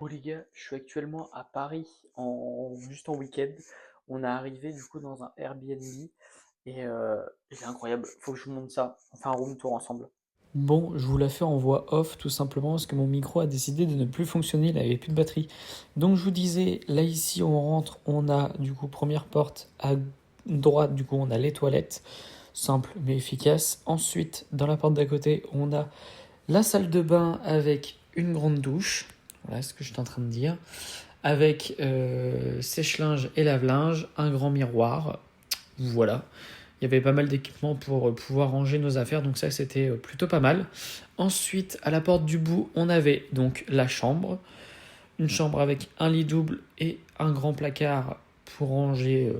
Bon les gars, je suis actuellement à Paris juste en week-end. On est arrivé du coup dans un Airbnb et c'est incroyable. Faut que je vous montre ça. On fait un room tour ensemble. Bon, je vous la fais en voix off tout simplement parce que mon micro a décidé de ne plus fonctionner, il n'avait plus de batterie. Donc je vous disais, là ici on rentre, on a du coup première porte à droite, du coup on a les toilettes, simple mais efficace. Ensuite, dans la porte d'à côté, on a la salle de bain avec une grande douche. Voilà ce que je suis en train de dire. Avec sèche-linge et lave-linge, un grand miroir. Voilà. Il y avait pas mal d'équipements pour pouvoir ranger nos affaires, donc ça c'était plutôt pas mal. Ensuite, à la porte du bout, on avait donc la chambre. Une chambre avec un lit double et un grand placard pour ranger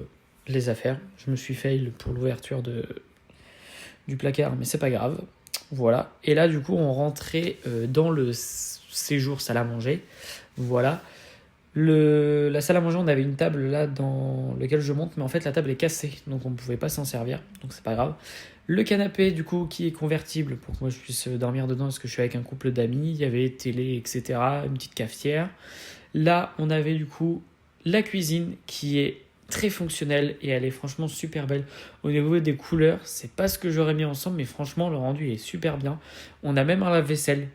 les affaires. Je me suis fail pour l'ouverture du placard, mais c'est pas grave. Voilà. Et là, du coup, on rentrait dans le séjour salle à manger. Voilà. La salle à manger, on avait une table là dans laquelle je monte, mais en fait la table est cassée, donc on ne pouvait pas s'en servir, donc c'est pas grave. Le canapé, du coup, qui est convertible pour que moi je puisse dormir dedans parce que je suis avec un couple d'amis. Il y avait télé, etc., une petite cafetière. Là, on avait du coup la cuisine qui est très fonctionnelle et elle est franchement super belle. Au niveau des couleurs, c'est pas ce que j'aurais mis ensemble, mais franchement, le rendu est super bien. On a même un lave-vaisselle,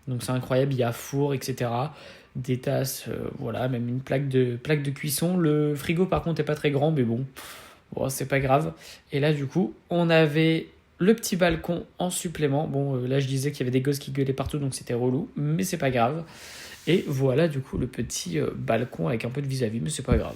donc c'est incroyable, il y a four, etc. Des tasses, voilà, même une plaque de cuisson. Le frigo par contre est pas très grand, mais bon, c'est pas grave. Et là du coup, on avait le petit balcon en supplément. Bon, là je disais qu'il y avait des gosses qui gueulaient partout, donc c'était relou, mais c'est pas grave. Et voilà du coup le petit balcon avec un peu de vis-à-vis, mais c'est pas grave.